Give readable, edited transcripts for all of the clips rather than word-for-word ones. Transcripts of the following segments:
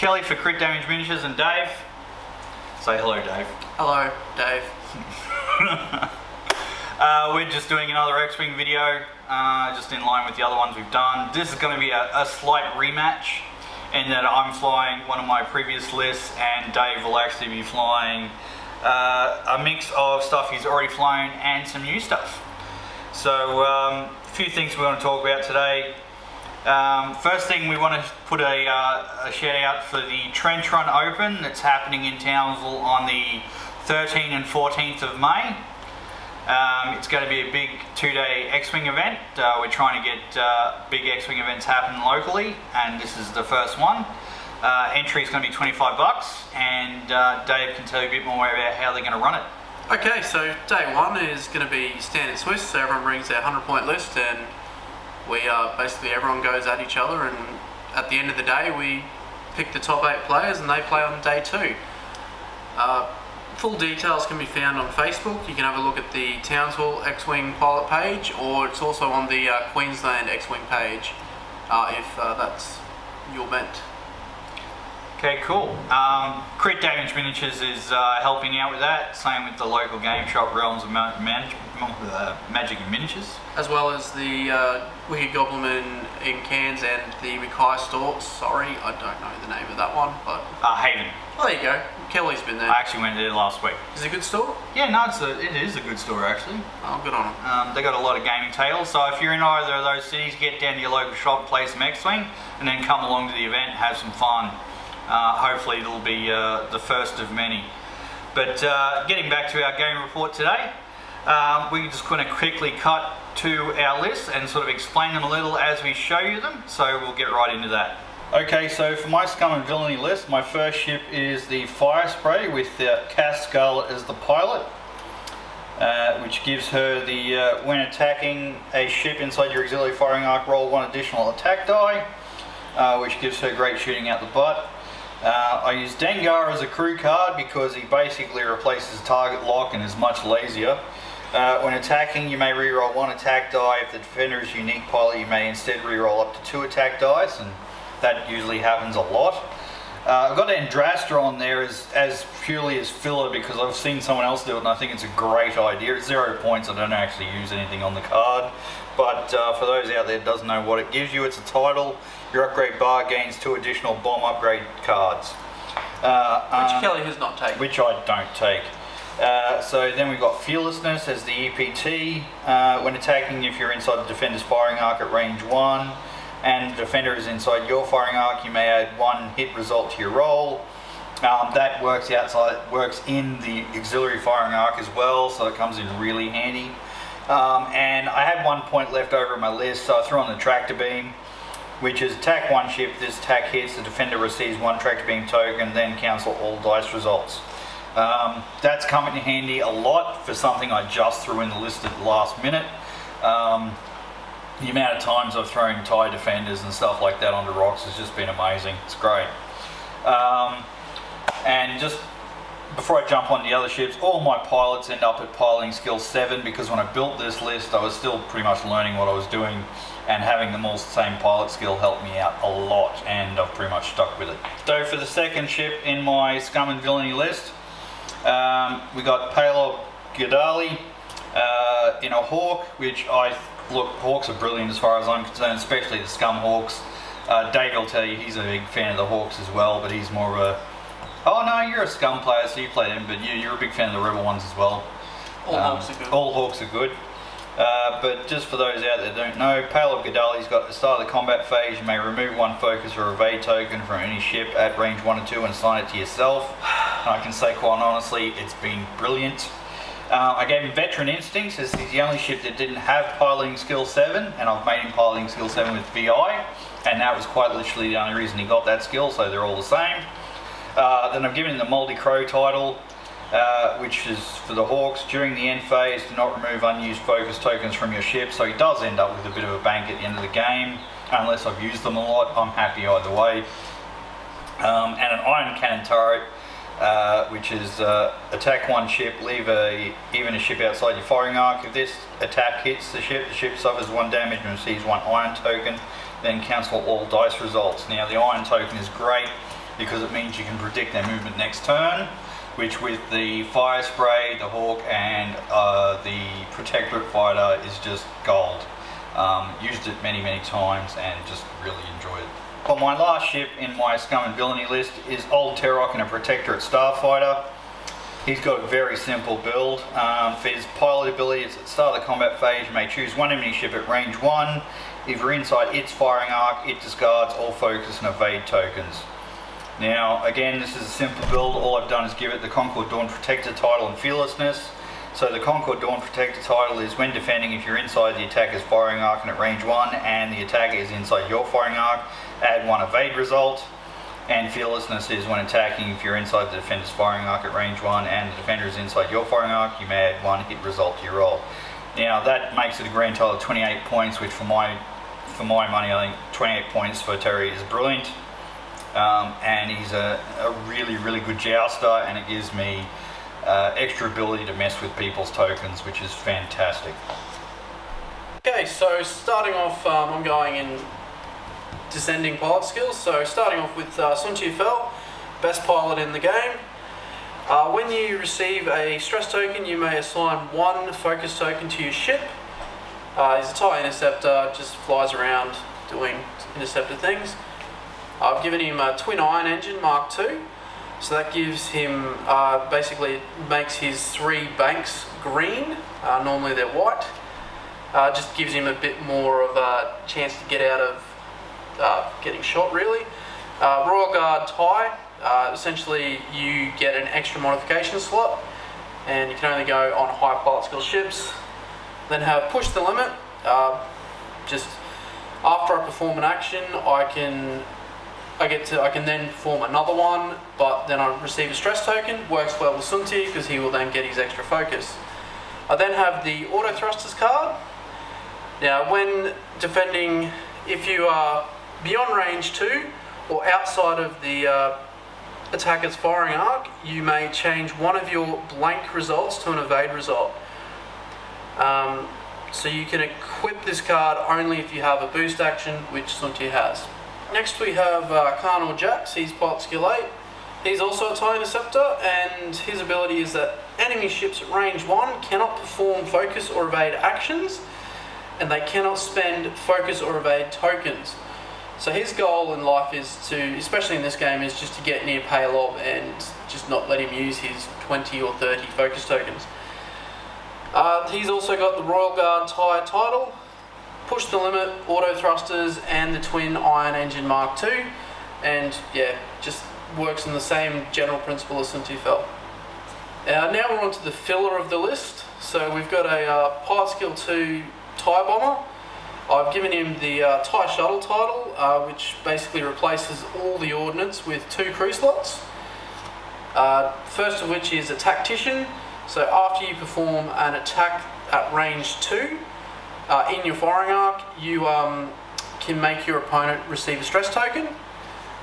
Kelly for Crit Damage Miniatures and Dave. Say hello, Dave. Hello, Dave. We're just doing another X-Wing video, just in line with the other ones we've done. This is going to be a slight rematch in that I'm flying one of my previous lists and Dave will actually be flying a mix of stuff he's already flown and some new stuff. So a few things we want to talk about today. First thing, we want to put a shout out for the Trench Run Open that's happening in Townsville on the 13th and 14th of May. It's going to be a big 2-day X-Wing event. We're trying to get big X-Wing events happening locally, and this is the first one. Entry is going to be $25, and Dave can tell you a bit more about how they're going to run it. Okay, so day one is going to be standard Swiss, so everyone brings their 100-point list, and we basically everyone goes at each other, and at the end of the day we pick the top 8 players and they play on day 2. Full details can be found on Facebook. You can have a look at the Townsville X-Wing pilot page, or it's also on the Queensland X-Wing page, if that's your bent. Okay, cool. Crit Damage Miniatures is helping out with that. Same with the local game shop, Realms of Magic and Miniatures. As well as the Wicked Goblin in Cairns and the Mackay store. Sorry, I don't know the name of that one, but... Haven. Well, there you go. Kelly's been there. I actually went there last week. Is it a good store? Yeah, no, it is a good store actually. Oh, good on them. They got a lot of gaming tales, so if you're in either of those cities, get down to your local shop, play some X-Wing, and then come along to the event, have some fun. Hopefully it'll be the first of many. But getting back to our game report today, we're just going to quickly cut to our list and sort of explain them a little as we show you them, so we'll get right into that. Okay, so for my Scum and Villainy list, my first ship is the Fire Spray with Cass Skull as the pilot, which gives her the, when attacking a ship inside your auxiliary firing arc, roll 1 additional attack die, which gives her great shooting out the butt. I use Dengar as a crew card because he basically replaces target lock and is much lazier. When attacking, you may reroll 1 attack die. If the defender is a unique pilot, you may instead reroll up to 2 attack dice, and that usually happens a lot. I've got Andrastra on there as purely as filler because I've seen someone else do it and I think it's a great idea. It's 0 points, I don't actually use anything on the card. But for those out there that doesn't know what it gives you, it's a title. Your upgrade bar gains 2 additional bomb upgrade cards. Which Kelly has not taken. Which I don't take. So then we've got Fearlessness as the EPT. When attacking, if you're inside the defender's firing arc at range 1, and the defender is inside your firing arc, you may add 1 hit result to your roll. That works in the auxiliary firing arc as well, so it comes in really handy. And I had 1 point left over in my list, so I threw on the Tractor Beam, which is attack 1 ship. This attack hits, the defender receives 1 Tractor Beam token, then cancel all dice results. That's come in handy a lot for something I just threw in the list at the last minute. The amount of times I've thrown TIE defenders and stuff like that onto rocks has just been amazing. It's great. And just before I jump on the other ships, all my pilots end up at piloting skill 7 because when I built this list I was still pretty much learning what I was doing, and having them all the same pilot skill helped me out a lot, and I've pretty much stuck with it. So for the second ship in my Scum and Villainy list, we got Palob Gadali in a Hawk, which look, Hawks are brilliant as far as I'm concerned, especially the Scum Hawks. Dave will tell you he's a big fan of the Hawks as well, but he's more of a... Oh no, you're a Scum player, so you play them, but you're a big fan of the Rebel ones as well. All Hawks are good. All Hawks are good. But just for those out there that don't know, Palob Gadali's got at the start of the combat phase, you may remove 1 focus or evade token from any ship at range 1 or 2 and assign it to yourself. And I can say quite honestly, it's been brilliant. I gave him Veteran Instincts as he's the only ship that didn't have piloting skill 7, and I've made him piloting skill 7 with VI, and that was quite literally the only reason he got that skill, so they're all the same. Then I've given him the Moldy Crow title, which is for the Hawks. During the end phase, do not remove unused focus tokens from your ship, so he does end up with a bit of a bank at the end of the game, unless I've used them a lot. I'm happy either way. And an Iron Cannon turret, which is attack 1 ship, leave even a ship outside your firing arc. If this attack hits the ship suffers 1 damage and receives 1 iron token, then cancel all dice results. Now the iron token is great because it means you can predict their movement next turn, which with the fire spray, the hawk, and the protectorate fighter is just gold. Used it many times and just really enjoyed it. Well, my last ship in my scum and villainy list is Old Terrock and a protectorate starfighter. He's got a very simple build. For his pilot ability, it's at the start of the combat phase, you may choose one enemy ship at range 1. If you're inside its firing arc, it discards all focus and evade tokens. Now, again, this is a simple build. All I've done is give it the Concord Dawn Protector title and fearlessness. So the Concord Dawn Protector title is when defending, if you're inside the attacker's firing arc and at range 1, and the attacker is inside your firing arc, add 1 evade result. And fearlessness is when attacking, if you're inside the defender's firing arc at range 1 and the defender is inside your firing arc, you may add 1 hit result to your roll. Now that makes it a grand total of 28 points, which for my money, I think 28 points for Terry is brilliant. And he's a really good jouster, and it gives me extra ability to mess with people's tokens, which is fantastic. Okay, so starting off, I'm going in descending pilot skills. So starting off with Sun Tzu-Fel, best pilot in the game. When you receive a stress token, you may assign 1 focus token to your ship. He's a TIE interceptor, just flies around doing interceptor things. I've given him a twin ion engine Mark II, so that gives him, basically it makes his 3 banks green, normally they're white. Just gives him a bit more of a chance to get out of getting shot really. Royal Guard TIE, essentially you get an extra modification slot, and you can only go on high pilot skill ships. Then have Push the Limit, just after I perform an action I can then perform another one, but then I receive a stress token. Works well with Sunti because he will then get his extra focus. I then have the Auto Thrusters card. Now when defending, if you are beyond range 2 or outside of the attacker's firing arc, you may change one of your blank results to an evade result. So you can equip this card only if you have a boost action, which Sunti has. Next we have Carnal Jax, he's pilot skill 8. He's also a TIE interceptor, and his ability is that enemy ships at range 1 cannot perform focus or evade actions, and they cannot spend focus or evade tokens. So his goal in life is to, especially in this game, is just to get near Palob and just not let him use his 20 or 30 focus tokens. He's also got the Royal Guard TIE title, Push the Limit, Auto Thrusters, and the Twin Ion Engine Mark II, and yeah, just works in the same general principle as Sun Tzu-Fel. Now we're on to the filler of the list. So we've got a Pilot Skill 2 TIE Bomber. I've given him the TIE Shuttle title, which basically replaces all the ordnance with 2 crew slots. First of which is a Tactician. So after you perform an attack at range 2 in your firing arc, you can make your opponent receive a stress token.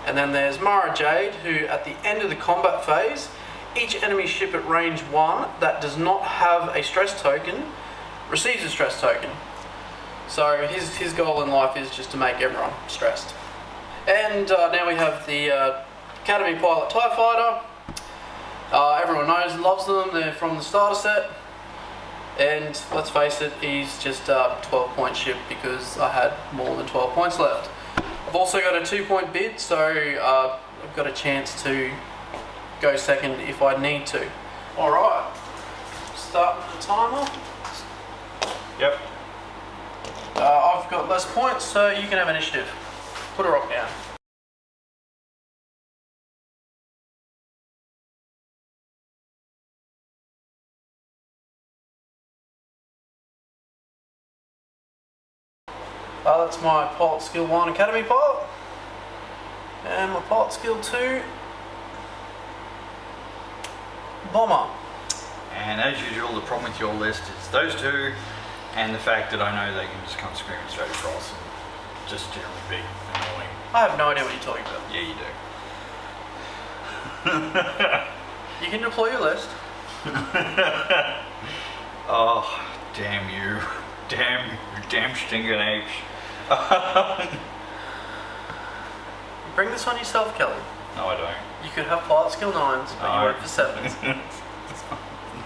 And then there's Mara Jade, who at the end of the combat phase, each enemy ship at range 1 that does not have a stress token receives a stress token. So his goal in life is just to make everyone stressed. And now we have the Academy Pilot TIE Fighter. Everyone knows and loves them, they're from the starter set. And let's face it, he's just a 12-point ship because I had more than 12 points left. I've also got a 2-point bid, so I've got a chance to go second if I need to. Alright, start the timer. Yep. I've got less points, so you can have initiative. Put a rock down. That's my Pilot Skill 1 Academy Pilot. And my Pilot Skill 2 Bomber. And as usual, the problem with your list is those 2 and the fact that I know they can just come screaming straight across and just generally be annoying. I have no idea what you're talking about. Yeah, you do. You can deploy your list. Oh, damn you. Damn stinking apes. Bring this on yourself, Kelly. No, I don't. You could have pilot skill 9s, but you went for 7s.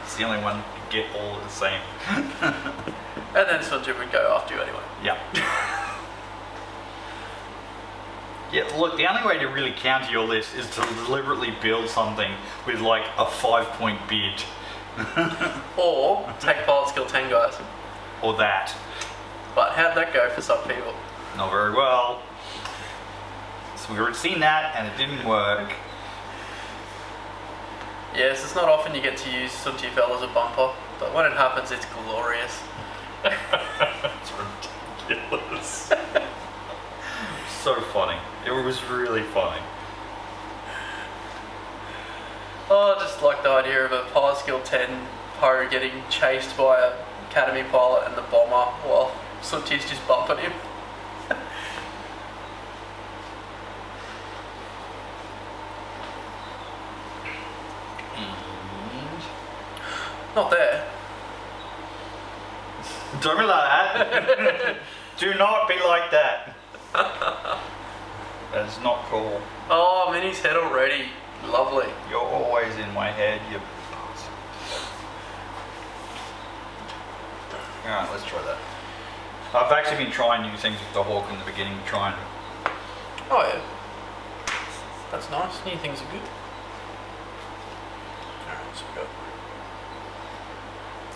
It's the only one who could get all the same. And then Sunju would go after you anyway. Yeah. Yeah, look, the only way to really counter your list is to deliberately build something with like a 5-point bid. Or take pilot skill 10 guys. Or that. But how'd that go for some people? Not very well. So we already seen that and it didn't work. Yes, it's not often you get to use Sunju Fell as a bumper, but when it happens, it's glorious. It's ridiculous. So funny. It was really funny. Oh, I just like the idea of a pilot skill 10 Poe getting chased by a academy pilot and the bomber while Sunju's just bumping him. Not there. Don't be like that. Do not be like that. That's not cool. Oh, I'm in his head already. Lovely. You're always in my head, you bastard. Alright, let's try that. I've actually been trying new things with the Hawk in the beginning, trying. Oh yeah. That's nice. New things are good. Alright, so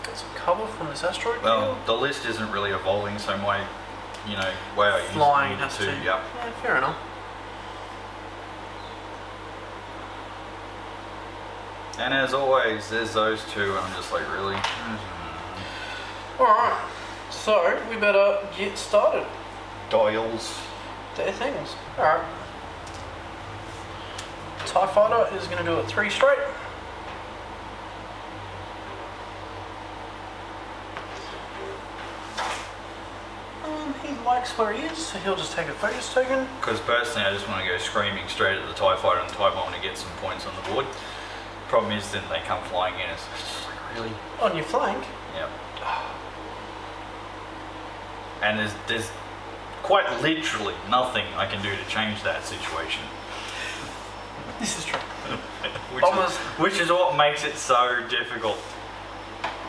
got some cover from this asteroid. Well, the list isn't really evolving, so my, way I use flying it has to. Yep. Yeah, fair enough. And as always, there's those two, and I'm just like, really? Alright, so we better get started. Dials. Their things. Alright. TIE Fighter is going to do it 3 straight. He likes where he is, so he'll just take a focus token. Because personally, I just want to go screaming straight at the TIE Fighter and the TIE Bomber to get some points on the board. Problem is, then they come flying in. It's just like, really? On your flank. Yep. And there's quite literally nothing I can do to change that situation. This is true. which is what makes it so difficult.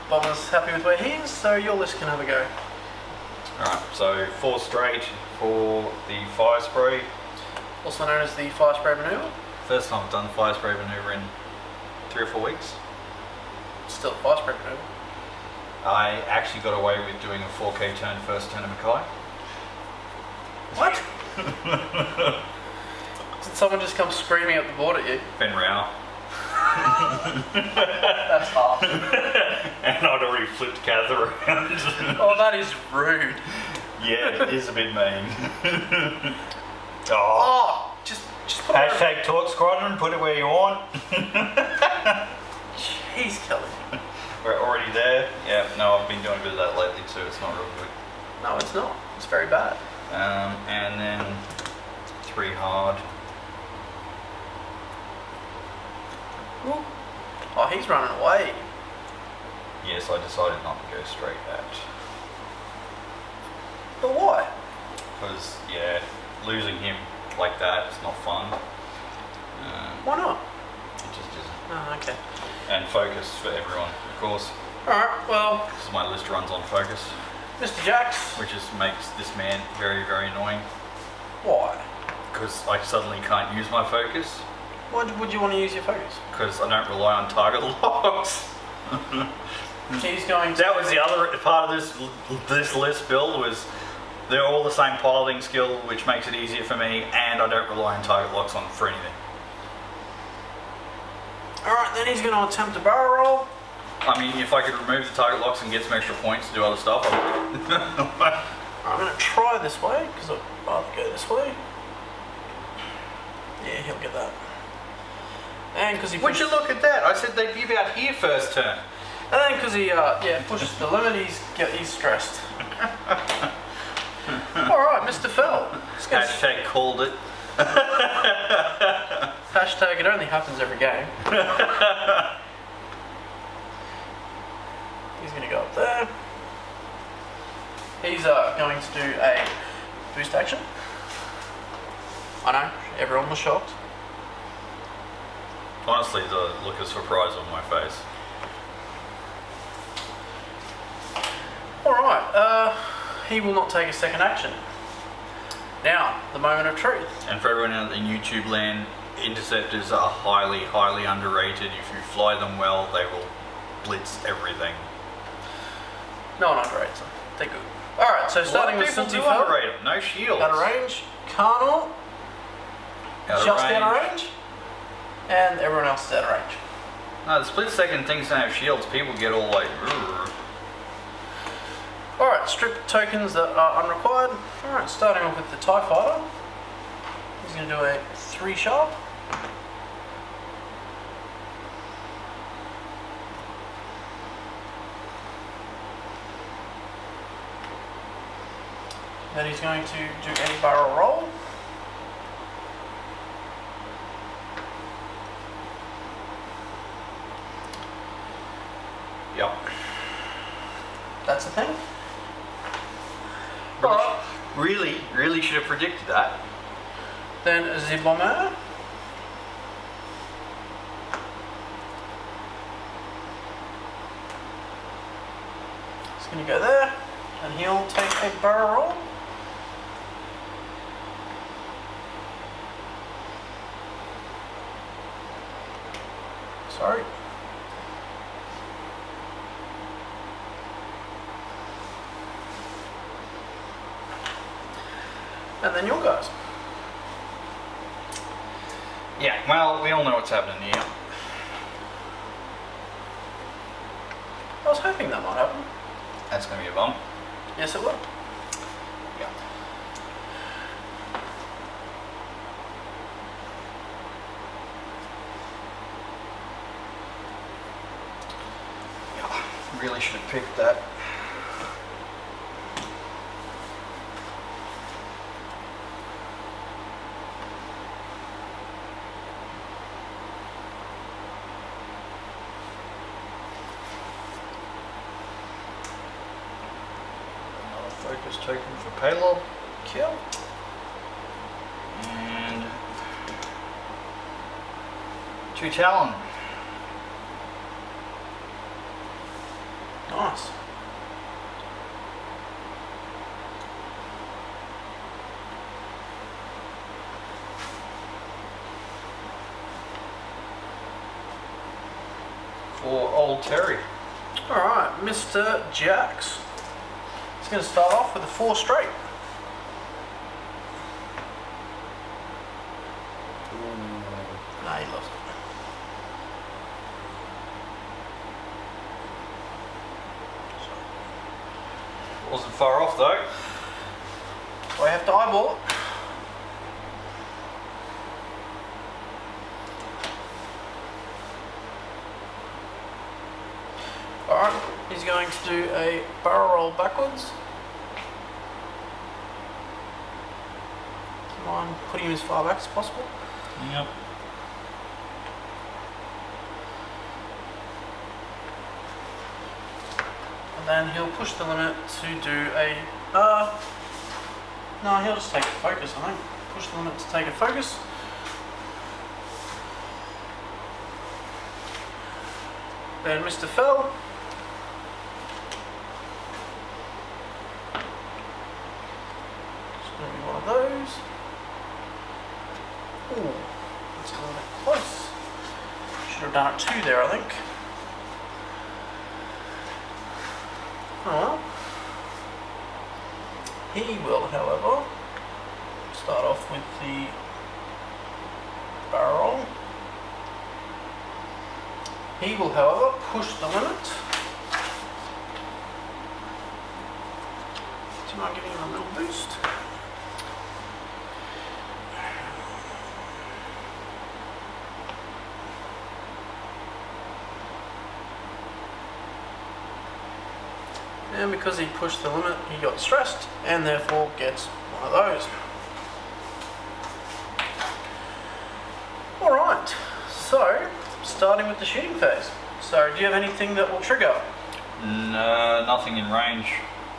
Bomber's happy with where he is, so your list can have a go. Alright, so 4 straight for the fire spray. Also known as the fire spray maneuver. First time I've done the fire spray maneuver in 3 or 4 weeks. Still a fire spray maneuver. I actually got away with doing a 4K turn first turn of Mackay. What? Did someone just come screaming at the board at you? Ben Rao. That's hard. And I'd already flipped Kath around. Oh, that is rude. Yeah, it is a bit mean. Oh, just put it. Hashtag Talk Squadron, put it where you want. Jeez, Kelly. We're already there. Yeah, no, I've been doing a bit of that lately too. It's not real good. No, it's not. It's very bad. And then 3 hard. Ooh. Oh, he's running away. Yes, I decided not to go straight at. But why? Because, yeah, losing him like that is not fun. Why not? It just isn't. Oh, okay. And focus for everyone, of course. Alright, well, Because my list runs on focus, Mr. Jax. which just makes this man very, very annoying. Why? Because I suddenly can't use my focus. Why would you want to use your focus? Because I don't rely on target locks. He's going to... That was the other part of this list build, was they're all the same piloting skill, which makes it easier for me, and I don't rely on target locks on for anything. Alright, then he's going to attempt a barrel roll. I mean, if I could remove the target locks and get some extra points to do other stuff, I would. I'm going to try this way, because I'd rather go this way. Yeah, he'll get that. And because he Would you look at that? I said they'd be about here first turn. And then because he pushes the limit, he's stressed. Alright, Mr. Fell. Hashtag called it. Hashtag it only happens every game. He's going to go up there. He's going to do a boost action. I know, everyone was shocked. Honestly, the look of surprise on my face. Alright, he will not take a second action. Now, the moment of truth. And for everyone out in YouTube land, interceptors are highly, highly underrated. If you fly them well, they will blitz everything. No one underrates them. They're good. Alright, so starting with people do Cincy Fell. underrate them. No shields. Out of range. Carnal. Out of Just range. out of range. And everyone else is out of range. No, the split second things don't have shields. People get all like, "Rrr." Alright, strip tokens that are unrequired. Alright, starting off with the TIE Fighter. He's going to do a 3 sharp. Then he's going to do a barrel roll. Yep. That's the thing. Really, Alright. really should have predicted that. Then the Bomber. He's going to go there, and he'll take a barrel roll. Sorry. And then your guys. Yeah, well, we all know what's happening here. I was hoping that might happen. That's going to be a bump. Yes, it will. Yeah. Yeah, really should have picked that. Focus token for Palob. Kill. And 2 Talon. Nice. For old Terry. Alright, Mr. Jax. He's going to start off with a 4 straight. No, he lost it. Wasn't far off though. So I have to eyeball it. Alright, he's going to do a barrel roll backwards. Come on, putting him as far back as possible. Yep. And then he'll push the limit to do a... no, he'll just take a focus, I think. Push the limit to take a focus. Then Mr. Fell. It's going to be one of those. Ooh, that's a little bit close. Should have done it 2 there, I think. Oh well. He will, however, start off with the barrel. He will, however, push the limit. Do you mind giving him a little boost? And because he pushed the limit, he got stressed and therefore gets one of those. Alright, so starting with the shooting phase. So, do you have anything that will trigger? No, nothing in range.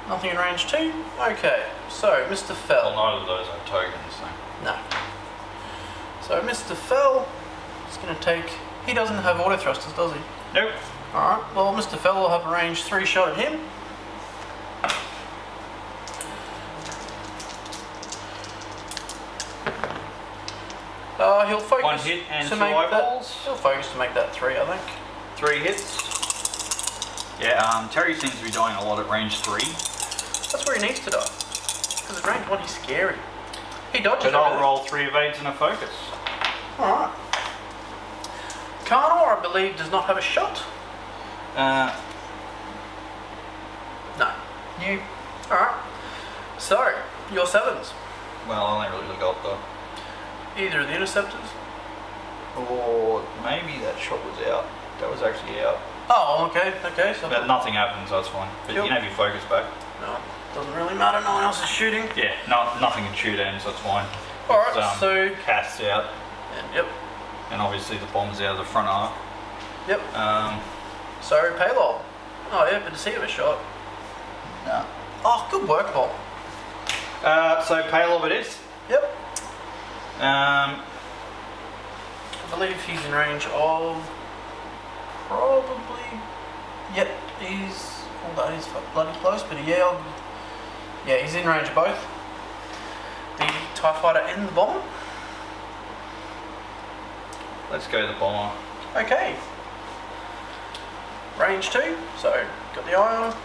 Nothing in range 2? Okay, so Mr. Well, Fell. neither of those are tokens, so. No. So Mr. Fell is going to take He doesn't have auto thrusters, does he? Nope. Alright, well, Mr. Fell will have a range 3 shot at him. He'll focus 1 hit and to 2 make eyeballs. that. He'll focus to make that 3, I think. 3 hits. Yeah, Terry seems to be dying a lot at range 3. That's where he needs to die. Because at range 1 he's scary. He dodges But I'll everything. roll 3 evades and a focus. Alright. Carnor, I believe, does not have a shot. Uh, No. You. Alright. So, your 7s. well, I only really got the... Either of the interceptors. Or maybe that shot was out. That was actually out. Oh, okay, okay. So But nothing happens, that's fine. But you Yep. can have your focus back. no, doesn't really matter. No one else is shooting. Yeah, nothing can shoot ends, that's fine. Alright, It's, so Cast's out, and yep, and obviously the bomb's out of the front arc. yep. Um, So Palob. Oh yeah, but does he have a shot? no. Oh, good work, Bob. So Palob it is. Yep. Um, I believe he's in range of probably. Yep, he's. Oh, that is bloody close, but yeah, yeah, he's in range of both. The TIE fighter and the bomber. let's go the bomber. Okay. Range 2, so got the eye on.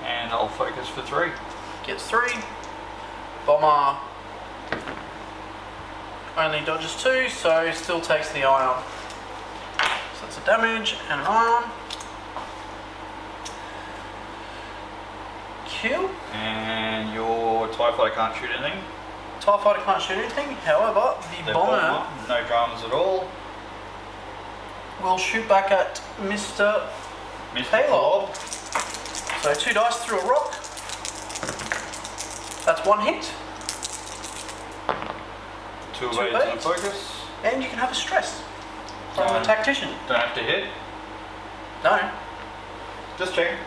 And I'll focus for 3. Gets 3. Bomber only dodges 2, so still takes the ion. So it's a damage and an ion. Kill. And your TIE fighter can't shoot anything. TIE fighter can't shoot anything, however, the bomber no dramas at all. will shoot back at Mr. Missed Palob. So 2 dice through a rock. That's 1 hit. 2 Two evades and a evades. focus. And you can have a stress from No. the tactician. Don't have to hit. No. Just checking.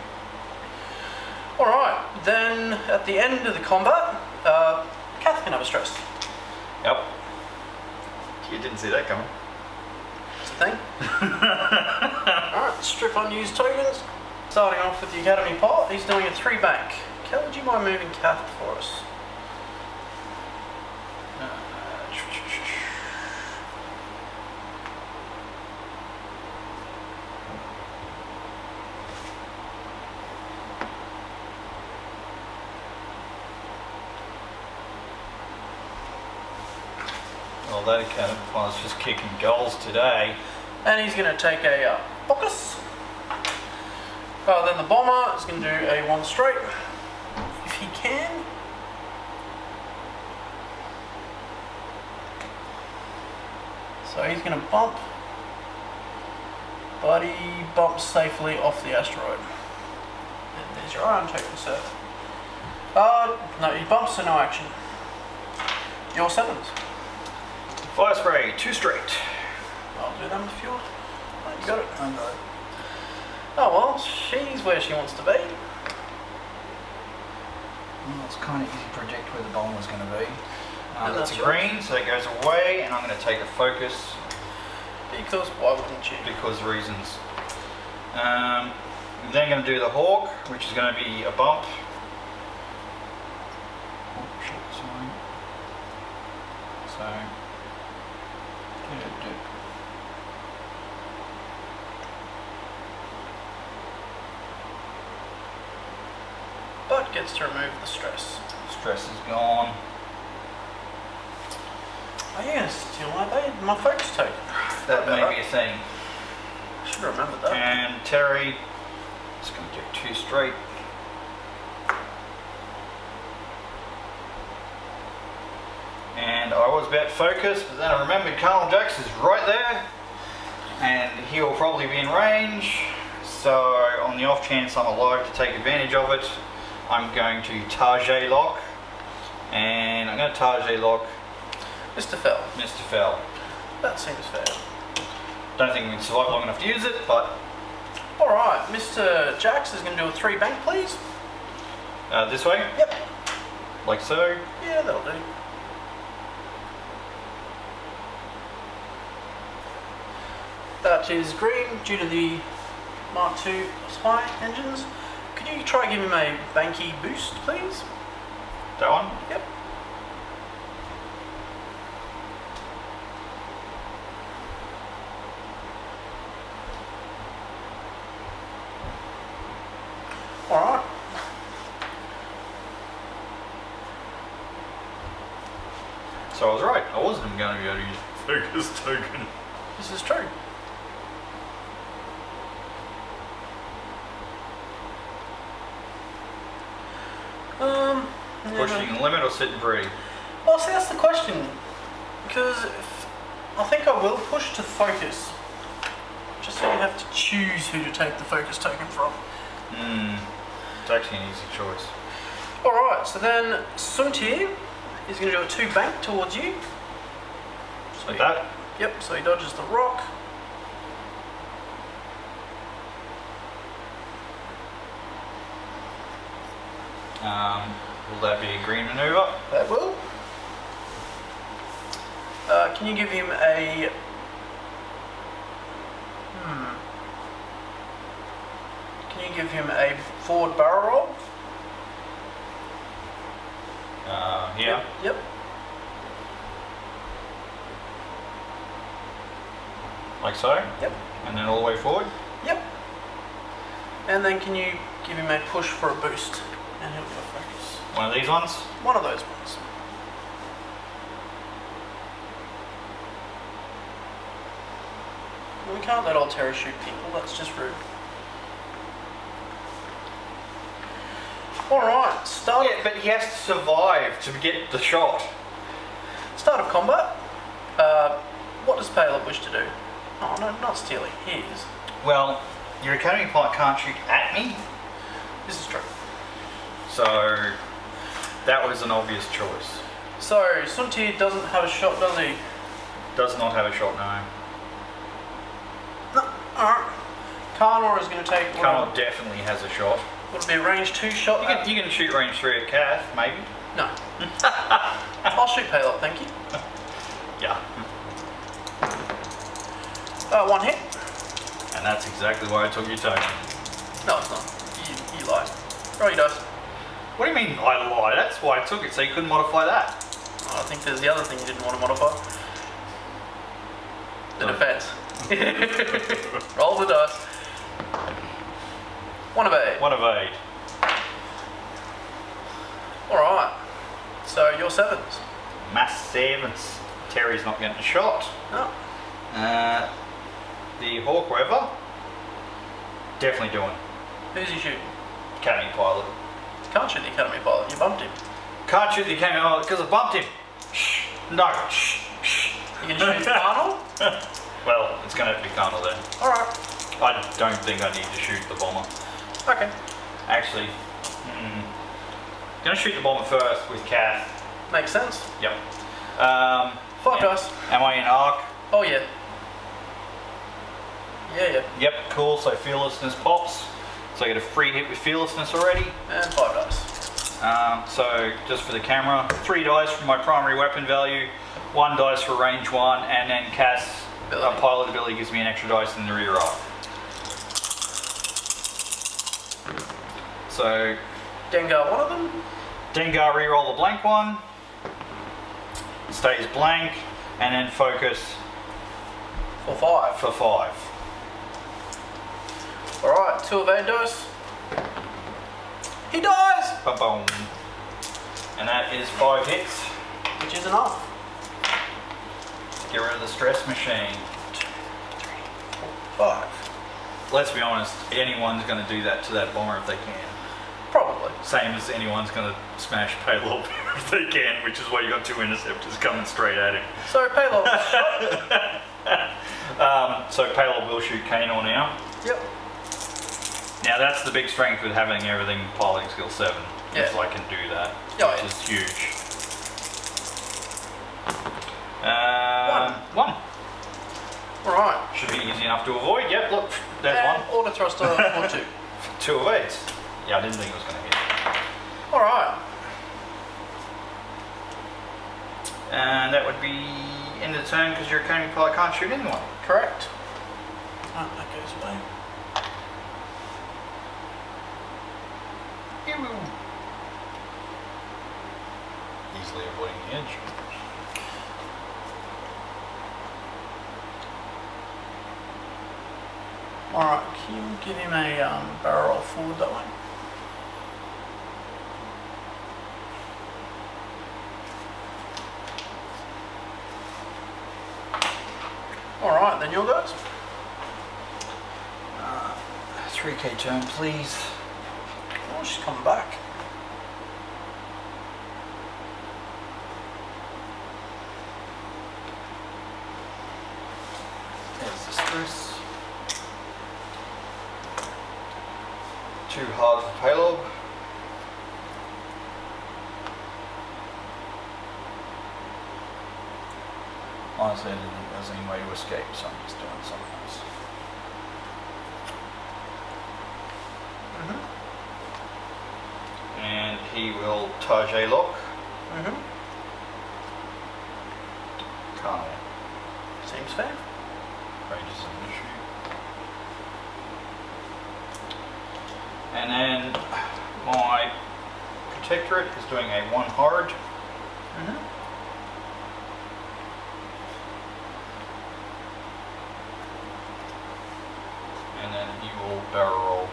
Alright, then at the end of the combat, Kath can have a stress. Yep. You didn't see that coming. It's a thing. Alright, strip unused tokens. Starting off with the Academy pot, he's doing a 3 bank. Kel, would you mind moving Kath for us? Well, that academy was just kicking goals today. And he's going to take a focus. Then the bomber is going to do a 1 straight, if he can. So he's going to bump, but he bumps safely off the asteroid. And there's your iron token, sir. No, he bumps, so no action. Your 7s. Fire spray, 2 straight. I'll do them if you want. Oh, you got it. I got it. Oh well, she's where she wants to be. Well, it's kind of easy to predict where the bomb was going to be. And That's that's a green, so it goes away, and I'm going to take a focus Because why wouldn't you? because reasons. I'm then going to do the hawk, which is going to be a bump. Oh shit, sorry. So, But gets to remove the stress. stress is gone. Are you going to steal my focus token? That may be a thing. I should have remembered that. And Terry is going to do 2 straight. And I was about focused, but then I remembered Colonel Jax is right there, and he will probably be in range. So on the off chance I'm alive to take advantage of it, I'm going to Target lock, and I'm going to Target lock Mr. Fell. Mr. Fell. That seems fair. Don't think we can survive long enough to use it, but Alright, Mr. Jax is going to do a 3 bank, please. this way. Yep. like so. Yeah, that'll do. That is green due to the Mark II spy engines. Could you try giving me a Banky boost, please? That one? Yep. Alright. So I was right. I wasn't going to be able to use focus token. This is true. Pushing the limit or sitting pretty? Well, see, that's the question. Because I think I will push to focus. Just so you have to choose who to take the focus token from. It's actually an easy choice. Alright, so then Suntir is going to do a 2 bank towards you. So Like that? Yep, so he dodges the rock. Will that be a green maneuver? That will. Can you give him a... Can you give him a forward barrel roll? Yeah. Yep. Like so? Yep. And then all the way forward? Yep. And then can you give him a push for a boost? And he'll go focus. One of these ones? One of those ones. We can't let Altera shoot people, that's just rude. Alright, Yeah, but he has to survive to get the shot. Start of combat. What does Palob wish to do? Oh no, not stealing his. Well, your academy pilot can't shoot at me, This is true. so that was an obvious choice. So, Suntir doesn't have a shot, does he? Does not have a shot, no. No. Alright. Karnor is going to take... Carl definitely has a shot. Would it be a range 2 shot? You can shoot range 3 at Kath, maybe. No. I'll shoot Palob, thank you. Yeah. 1 hit. And that's exactly why I took your token. No, it's not. You lied. Roll your dice. What do you mean I lied? That's why I took it, so you couldn't modify that. I think there's the other thing you didn't want to modify. The defense. Roll the dice. 1 of 8. 1 of 8. Alright. So, your 7s. Mass 7s. Terry's not getting a shot. No. The Hawk Weaver. Definitely doing. Who's he shooting? Academy pilot. Can't shoot the Academy pilot, you bumped him. Can't shoot the Academy pilot because I bumped him. Shh. No. Shh. Shh. You gonna shoot Arnold? Well, it's going to have to be Carnal then. Alright. I don't think I need to shoot the bomber. Okay. Actually, going to shoot the bomber first with Kath. Makes sense. Yep. 5 dice. Am I in arc? Oh yeah. Yeah. Yep, cool. So fearlessness pops. So I get a free hit with fearlessness already. And 5 dice. So just for the camera, 3 dice for my primary weapon value, 1 dice for range 1, and then Cass pilot ability gives me an extra dice in the rear roll. So Dengar, one of them. Dengar reroll the blank one, stays blank, and then focus For 5. for 5. Alright, 2 of 8 dice. He dies! Ba-boom. And that is 5 hits. Which is enough. Get rid of the stress machine. 2, 3, 4, 5. Let's be honest, anyone's going to do that to that bomber if they can. Probably. Same as anyone's going to smash Palob if they can, which is why you got 2 interceptors coming straight at him. So Palob shot. So Palob will shoot Kanor now. Yep. Now that's the big strength with having everything piloting skill 7. Yeah. Is I can do that, Yeah, which yeah. is huge. 1. 1. Alright. Should be easy enough to avoid. Yep, look, there's And 1. auto thruster for 2. 2 of 8. Yeah, I didn't think it was going to hit. Alright. And that would be end of the turn because your academy pilot can't shoot anyone. Correct. Oh, that goes away. Easily avoiding the edge. Alright, can you give him a barrel roll forward that way? Alright, then your guys. 3k turn, please. Oh, she's coming back. There's the stress. 2 hard for Palob. Honestly, I didn't think there was any way to escape, so I'm just doing something else. And he will Tajay lock. Can't. Seems fair. Range is an issue. And then my Protectorate is doing a 1 hard. And then he will barrel roll.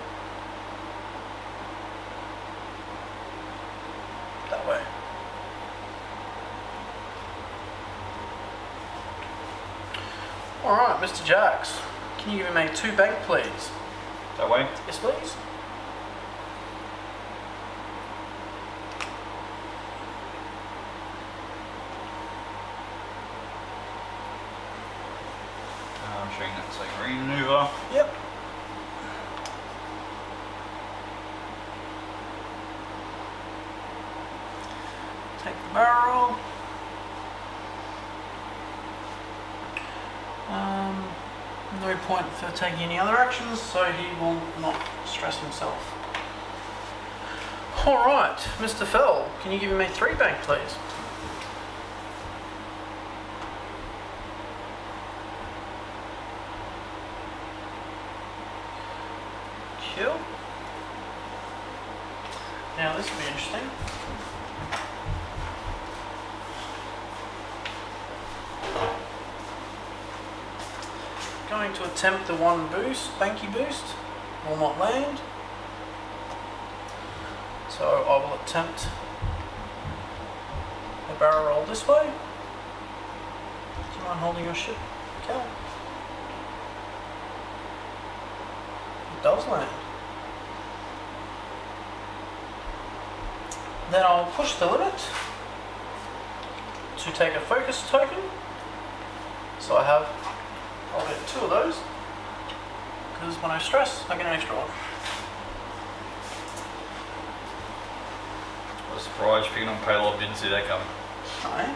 That way. Alright, Mr. Jax, can you give me 2 bank, please? That way? Yes, please. I'm showing that's a green maneuver. Yep. Take the barrel. No point for taking any other actions, so he will not stress himself. Alright, Mr. Fell, can you give me 3 bank, please? Kill. Now this will be interesting. Going to attempt the 1 boost, banky boost, will not land. So I will attempt a barrel roll this way. Do you mind holding your ship, Cal? It does land. Then I'll push the limit to take a focus token. So I'll get 2 of those, because when I stress, I get an extra one. I was surprised picking on Palob, didn't see that coming. Alright.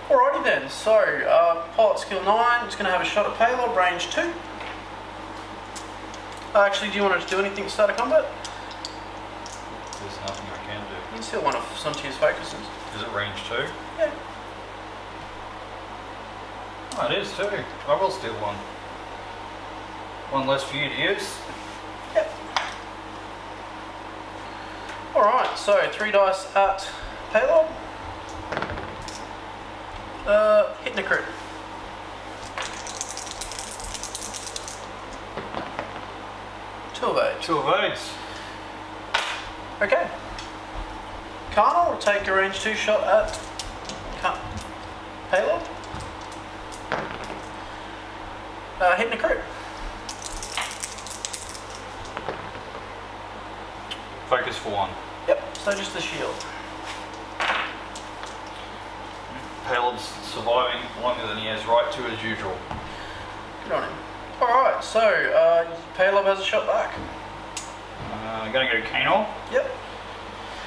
Alrighty then, so pilot skill 9, it's going to have a shot at Palob, range 2. Actually, do you want to do anything to start a combat? There's nothing I can do. You can steal one of Suntia's focuses. Is it range 2? Yeah. Oh, it is too. I will steal one. 1 less for you to use. Yep. Alright, so 3 dice at Palob. Hitting a crit. 2 of 8. 2 of 8s. Okay. Karnal will take a range 2 shot at Palob. Hitting a crit. Focus for 1. Yep, so just the shield. Palob's surviving longer than he has right to as usual. Good on him. Alright, so Palob has a shot back. I'm going to go Canol, Yep,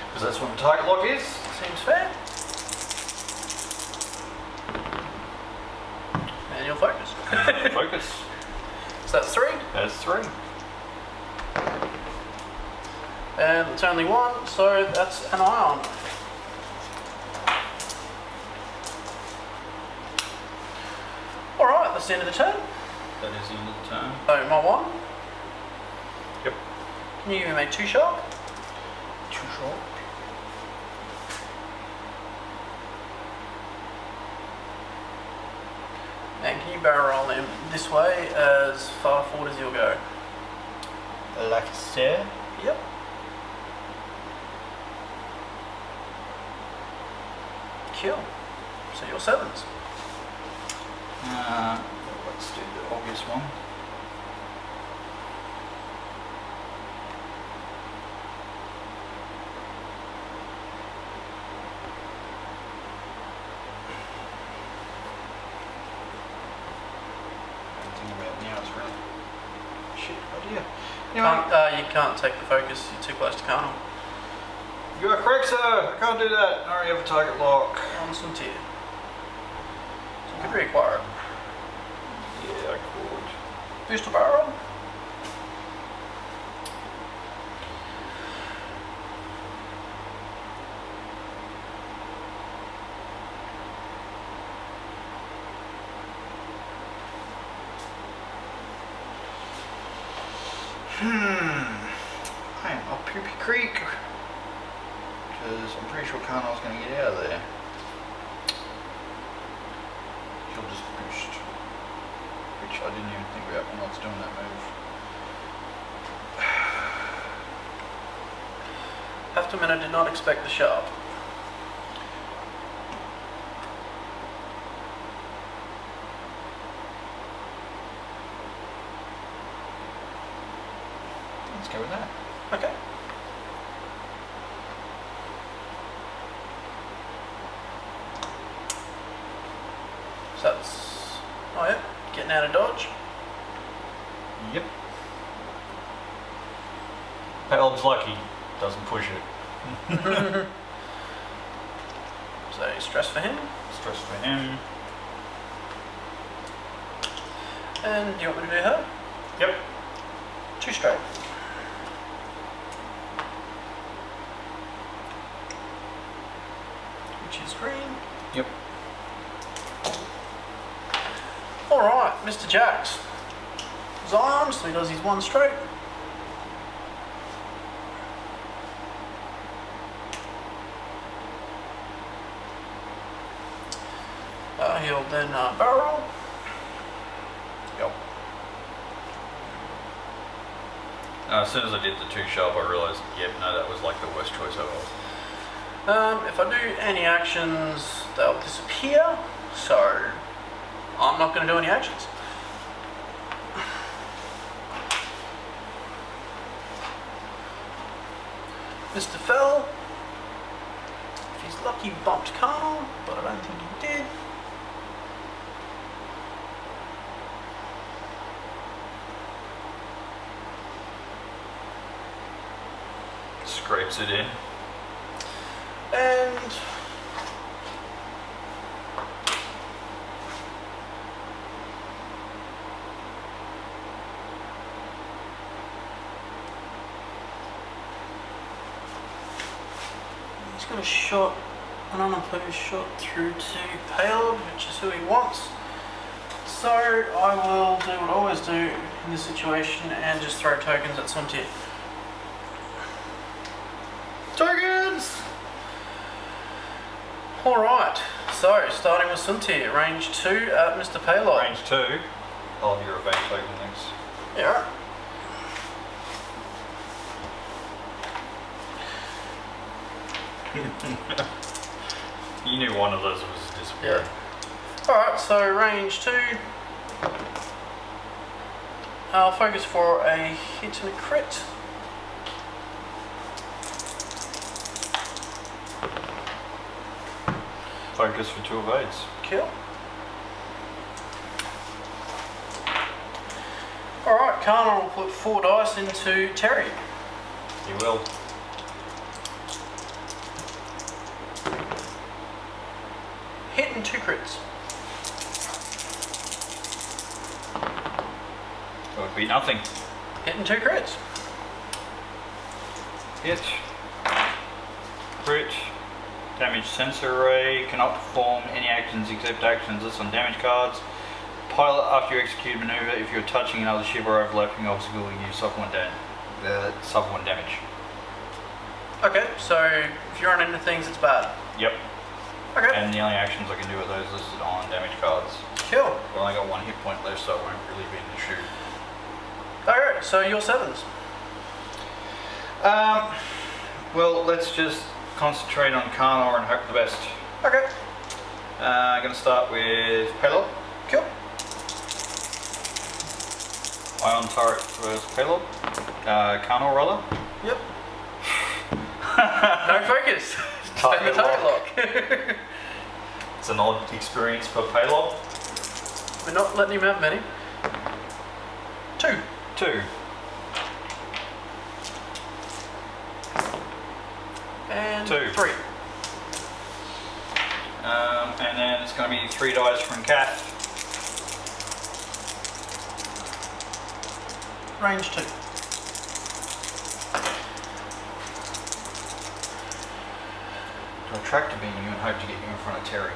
because that's what the target lock is. seems fair. And you'll focus. Focus. So that's 3. That's 3. And it's only 1, so that's an ion. it's the end of the turn. That is the end of the turn. So my 1. Yep. Can you give me 2 sharp? 2 short. And can you barrel roll him this way as far forward as you'll go? Like so. Yep. Kill. So your 7s. Let's do the obvious one. Now it's really shit idea. Anyway, You can't take the focus, you're too close to Carnal. you are correct, sir. I can't do that. I already have a target lock. On some tier. So you could reacquire it. Yeah, I could. Boost a barrel. I am up Poopy Creek. Because I'm pretty sure Carnal's going to get out of there. She'll just boost. Which I didn't even think about when I was doing that move. Have to admit, I did not expect the sharp. Let's go with that. Okay. So that's... Oh yeah, getting out of dodge. Yep. Palob's lucky. Doesn't push it. So stress for him. Stress for him. And do you want me to do her? Yep. 2 straight. Which is green. Yep. Alright, Mr. Jax. Zion, so he does his 1 straight. He'll then barrel. Yep. As soon as I did the 2 sharp, I realised, yep, no, that was like the worst choice ever. If I do any actions, they'll disappear. So I'm not going to do any actions. Mr. Fell, if he's lucky, bumped Carnal, but I don't think he did. Scrapes it in. And he's got a shot, an unopposed shot through to Palob, which is who he wants. So I will do what I always do in this situation and just throw tokens at Suntir. Tokens! Alright, so starting with Suntir, range 2 at Mr. Palob. Range 2. I'll have your evade token next. Yeah. You knew one of those was disappearing. Yeah. Alright, so range 2. I'll focus for a hit and a crit. Focus for 2 evades. Kill. Alright, Carnal will put 4 dice into Terry. You will. Hit and 2 crits. It would be nothing. Hit and 2 crits. Hit. Crit. Damage sensor array. Cannot perform any actions except actions listed on damage cards. pilot, after you execute a maneuver, if you're touching another ship or overlapping obstacle, you suffer one damage. Okay, so if you run into things, it's bad. Yep. Okay. And the only actions I can do are those listed on damage cards. Cool. I've only got 1 hit point left, so it won't really be an issue. Alright, so your 7s. Well, let's just concentrate on Karnor and hope for the best. Okay. I'm going to start with Palob. Cool. Ion turret versus Palob. Karnor rather. Yep. No focus. Target Target lock. It's an odd experience for Palob. We're not letting him have many. 2. 2. And 2. 3. And then it's going to be 3 dice from Kath. Range 2. To attract a beam you and hope to get you in front of Terry.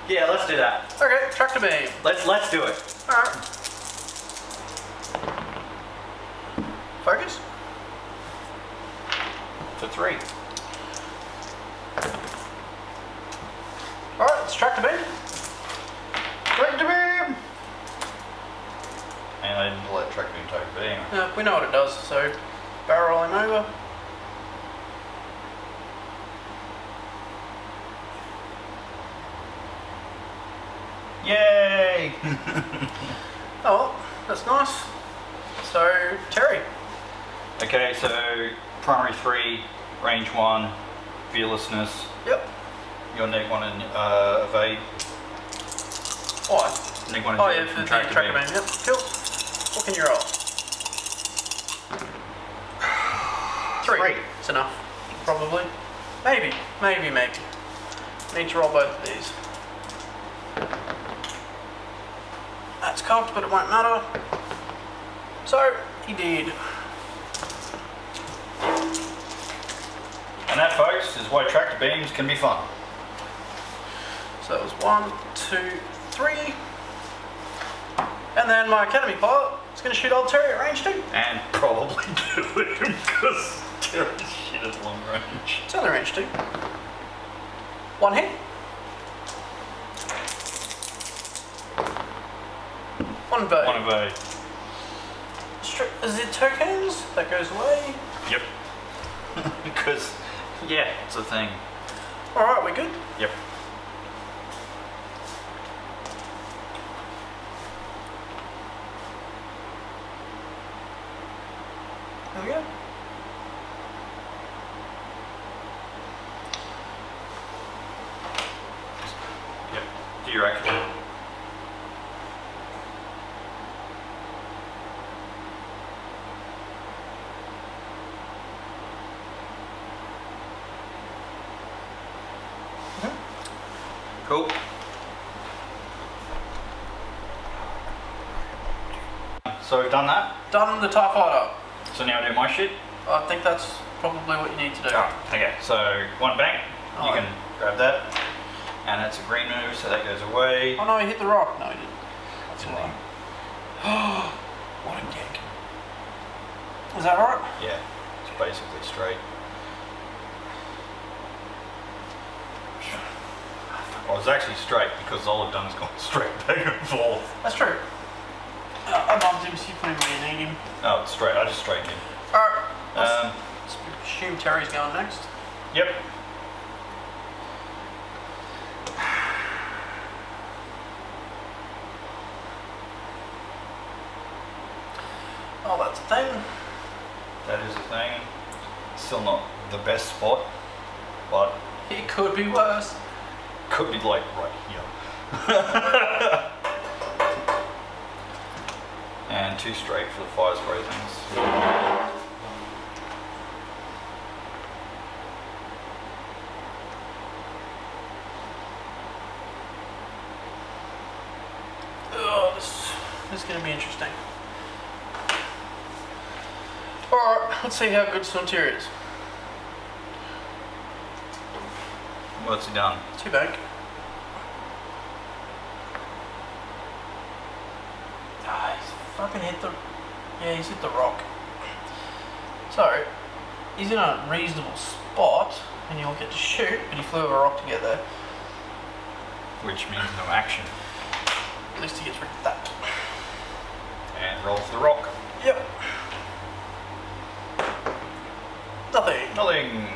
Yeah, let's do that. Okay, tractor beam. Let's do it. Alright. Focus. For 3. Alright, let's tractor beam. Tractor beam! And I didn't let tractor beam take, but anyway. No, we know what it does, so barrel roll him over. Yay! Oh, that's nice. So, Terry. Okay, so primary 3, range 1, fearlessness. Yep. Your neg 1 and evade. Why? Neg 1 and Oh zero yeah, for from the tractor tractor beam. beam. Yep. Cool. What can you roll? 3. It's enough. Probably. Maybe. Need to roll both of these. That's cocked, but it won't matter. So, he did. And that, folks, is why tractor beams can be fun. So it was 1, 2, 3. And then my academy pilot is going to shoot old Terry at range 2. And probably do it because Terry's shit at long range. It's only range 2. 1 hit. 1 vote. 1 evade. Is it tokens? That goes away. Yep. Because, yeah, it's a thing. Alright, we good? Yep. There we go. Yep. Do your action. Cool. So we've done that. Done the TIE fighter. So now I do my shit. I think that's probably what you need to do. Oh, okay. So 1 bank. Oh. You can grab that. And it's a green move, so that goes away. Oh no, he hit the rock. No, he didn't. That's Didn't why. What a dick. Is that right? Yeah, it's basically straight. Well, it's actually straight because all I've done is gone straight back and forth. That's true. I bumped him, so you put him where you need him. Oh, it's straight. I just straightened him. Alright. Let's assume Terry's going next. Yep. Oh, that's a thing. That is a thing. Still not the best spot, but It could be worse. could be like right here. And 2 straight for the fire spray things. Oh, this is going to be interesting. Alright, let's see how good Frontier is. What's he done? 2 bank. Ah, he's fucking hit the... Yeah, he's hit the rock. So, he's in a reasonable spot, and he'll get to shoot, but he flew over a rock to get there. Which means no action. At least he gets rid of that. And rolls the rock. Yep. Nothing. Nothing.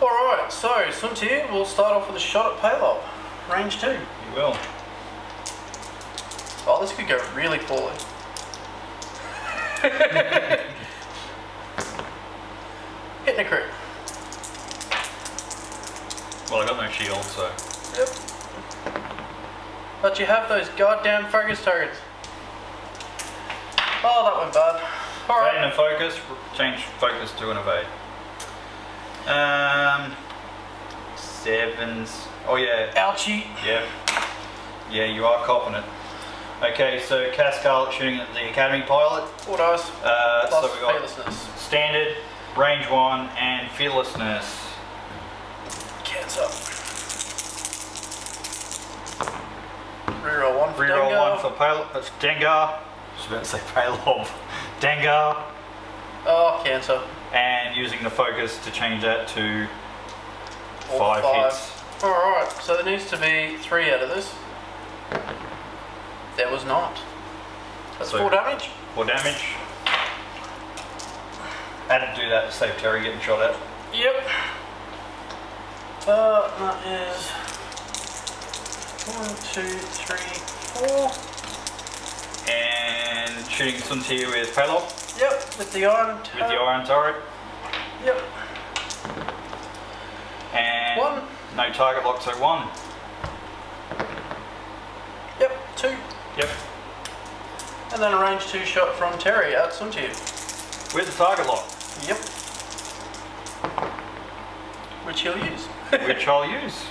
Alright, so Suntir, we'll start off with a shot at Palob. Range 2. You will. Oh, this could go really poorly. Hitting a crit. Well, I got no shield, so. Yep. But you have those goddamn focus targets. Oh, that went bad. Evade Alright. and focus. Change focus to an evade. 7s. Oh yeah. Ouchie. Yeah. Yeah, you are copping it. Okay, so Cascarlet shooting at the Academy pilot. 4 dice. So Plus we got fearlessness. standard, range 1, and fearlessness. Cancer. Reroll 1 for Reroll Dengar. 1 for Dengar. I was about to say Palob. Dengar. Oh, cancer. And using the focus to change that to Or 5 hits. Alright, so there needs to be 3 out of this. There was not. That's So- 4 damage. 4 damage. Had to do that to save Terry getting shot at. Yep. That is 1, 2, 3, 4. And shooting Suntir with Palob Yep, with the iron. with the iron turret. Yep. And 1. no target lock, so 1. Yep, 2. Yep. And then a range 2 shot from Terry at Suntir. With the target lock, Yep. Which he'll use. which I'll use.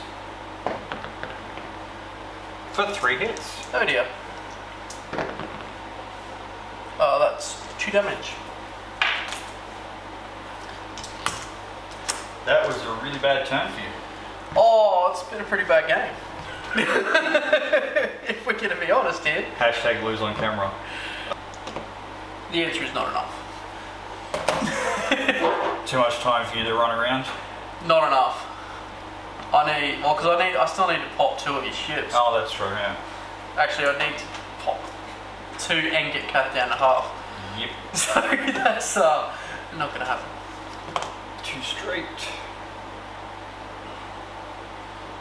For 3 hits. Oh dear. Oh, that's 2 damage. That was a really bad turn for you. Oh, it's been a pretty bad game. If we're going to be honest here. Hashtag lose on camera. The answer is not enough. Too much time for you to run around. Not enough. I still need to pop 2 of your ships. Oh, that's true, yeah. Actually, I need to pop 2 and get cut down to half. Yep. So that's not going to happen. 2 straight.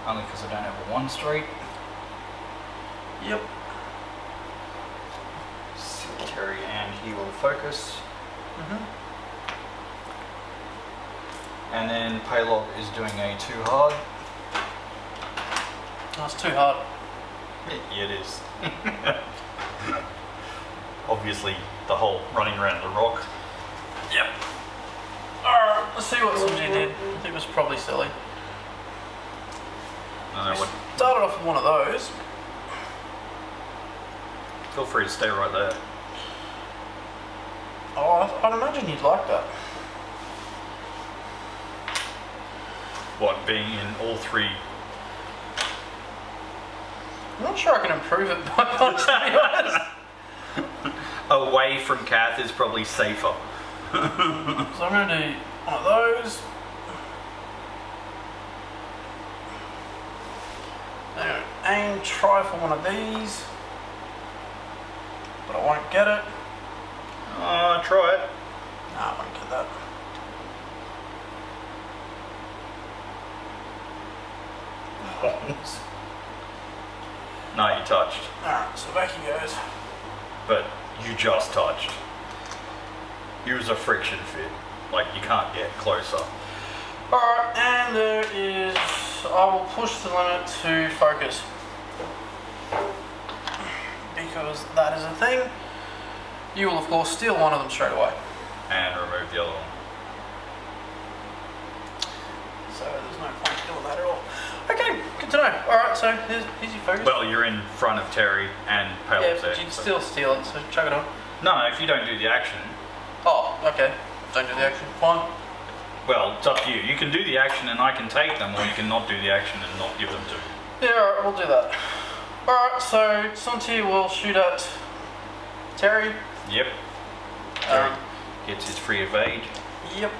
Only because I don't have a 1 straight. Yep. Terry, and he will focus. And then Palob is doing a 2 hard. That's too hard. Yeah, it is. Obviously, the whole running around the rock. Yep. Alright, let's see what Sunji did. It was probably silly. I don't know what. Started off with one of those. Feel free to stay right there. Oh, I'd imagine you'd like that. What, being in all 3? I'm not sure I can improve it by much, to be honest. Away from Kath is probably safer. So I'm going to do one of those. I'm going to aim, try for one of these. But I won't get it. Try it. No, I won't get that. No, you touched. Alright, so back he goes. But you just touched. Use a friction fit. Like, you can't get closer. Alright, and there is... I will push the limit to focus. Because that is a thing. You will, of course, steal one of them straight away. And remove the other one. So there's no point doing that at all. Okay, good to know. Alright, so here's your focus. Well, you're in front of Terry and Palob's yeah, there. but you'd so- still steal it, so chuck it on. No, if you don't do the action. Oh, okay. Don't do the action. Fine. Well, it's up to you. You can do the action and I can take them, or you can not do the action and not give them to. Yeah, alright, we'll do that. Alright, so Sunti will shoot at Terry. Yep. Terry gets his free evade. Yep.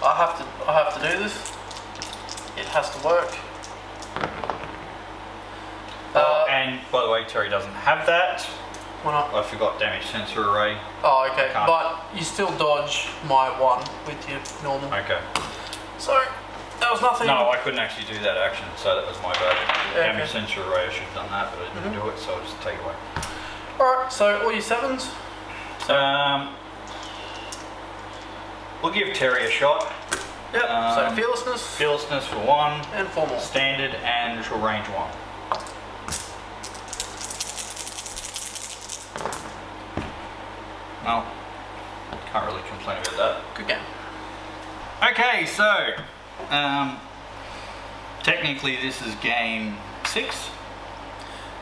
I have to do this. It has to work. And by the way, Terry doesn't have that. Why not? I forgot damage sensor array. Oh, okay. Can't. But you still dodge my 1 with your normal. Okay. So, that was nothing. No, I couldn't actually do that action, so that was my bad. Yeah, Damage okay. sensor array, I should have done that, but I didn't do it, so I'll just take it away. Alright, so all your 7s? We'll give Terry a shot. Yep, so fearlessness. Fearlessness for 1. And 4 more. Standard and neutral range 1. Well, can't really complain about that. Good game. Okay, so technically this is game 6.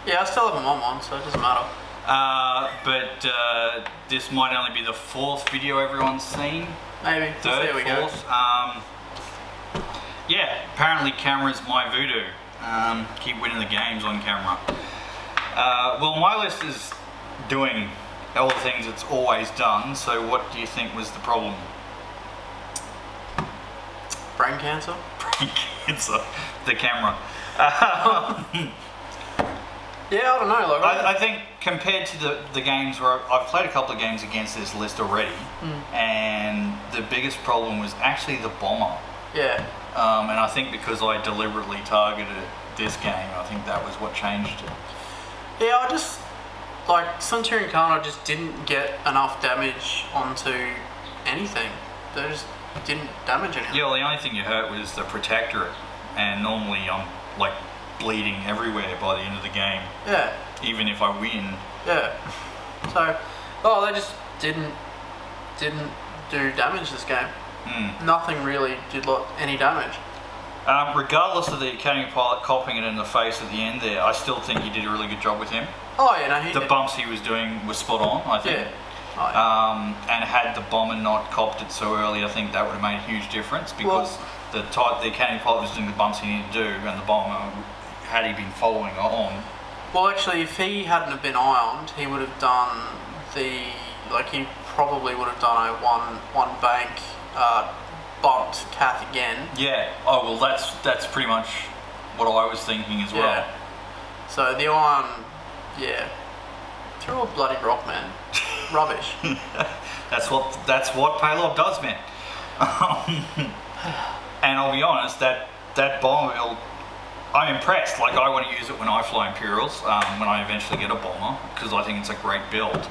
Yeah, I still have them on 1, so it doesn't matter. But this might only be the 4th video everyone's seen. Maybe. Third, There we go. 4th. Yeah, apparently camera's my voodoo. Keep winning the games on camera. Well, my list is doing all the things it's always done, so what do you think was the problem? Brain cancer? Brain cancer. The camera. Yeah, I don't know. Like, I think compared to the games where I've played a couple of games against this list already, and the biggest problem was actually the bomber. Yeah. And I think because I deliberately targeted this game, I think that was what changed it. Yeah, I just, like, Centurion Kana just didn't get enough damage onto anything. They just didn't damage anything. Yeah, well, the only thing you hurt was the Protectorate, and normally I'm like bleeding everywhere by the end of the game. Yeah. Even if I win. Yeah. So, they just didn't do damage this game. Nothing really did any damage. Regardless of the Academy pilot copping it in the face at the end there, I still think he did a really good job with him. Oh yeah, no, The bumps he was doing was spot on, I think. Yeah. Oh, yeah. And had the bomber not copped it so early, I think that would have made a huge difference, because the Academy pilot was doing the bumps he needed to do, and the bomber, had he been following on. Well, actually, if he hadn't have been ironed, he would have done he probably would have done a one bank bumped Kath again. Yeah. Oh well, that's pretty much what I was thinking as well. Yeah. So the iron, yeah, threw a bloody rock, man. Rubbish. That's what Palob does, man. And I'll be honest, that bomber, I'm impressed. Like, I want to use it when I fly Imperials, when I eventually get a bomber, because I think it's a great build.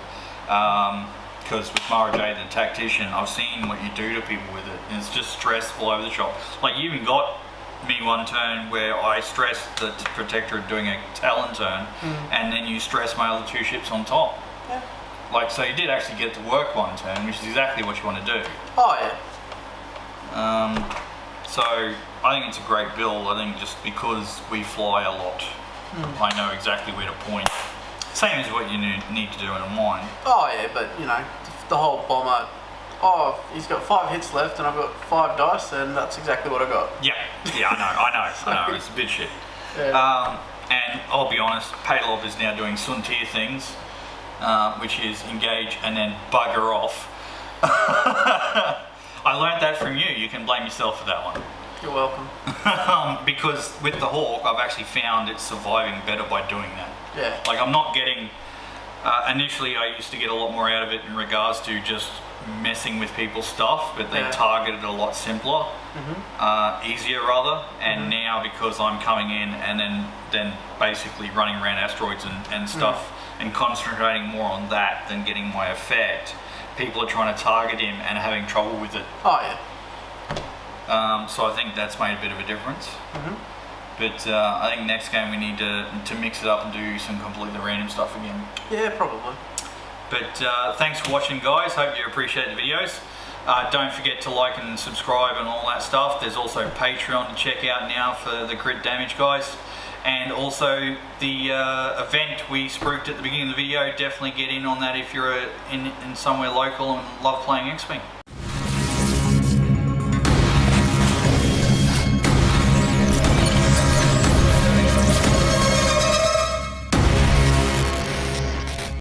Because with Mara J, the tactician, I've seen what you do to people with it, and it's just stress all over the shop. Like, you even got me one turn where I stressed the Protector doing a Talon turn, and then you stress my other 2 ships on top. Yeah. Like, so you did actually get to work one turn, which is exactly what you want to do. Oh yeah. So I think it's a great build. I think just because we fly a lot, I know exactly where to point. Same as what you need to do in a mine. Oh yeah, but you know, the whole bomber. Oh, he's got 5 hits left, and I've got 5 dice, and that's exactly what I got. Yeah, I know. It's a bit shit. Yeah. And I'll be honest, Palob is now doing Suntir things, which is engage and then bugger off. I learned that from you. You can blame yourself for that one. You're welcome. Because with the Hawk, I've actually found it's surviving better by doing that. Yeah. Like, I'm not getting... initially, I used to get a lot more out of it in regards to just messing with people's stuff, but they targeted a lot simpler, easier rather. And now, because I'm coming in and then basically running around asteroids and stuff, and concentrating more on that than getting my effect, people are trying to target him and having trouble with it. Oh yeah. So I think that's made a bit of a difference. But I think next game we need to mix it up and do some completely random stuff again. Yeah, probably. But thanks for watching, guys. Hope you appreciate the videos. Don't forget to like and subscribe and all that stuff. There's also Patreon to check out now for the crit damage guys. And also the event we spruiked at the beginning of the video. Definitely get in on that if you're in somewhere local and love playing X-Wing.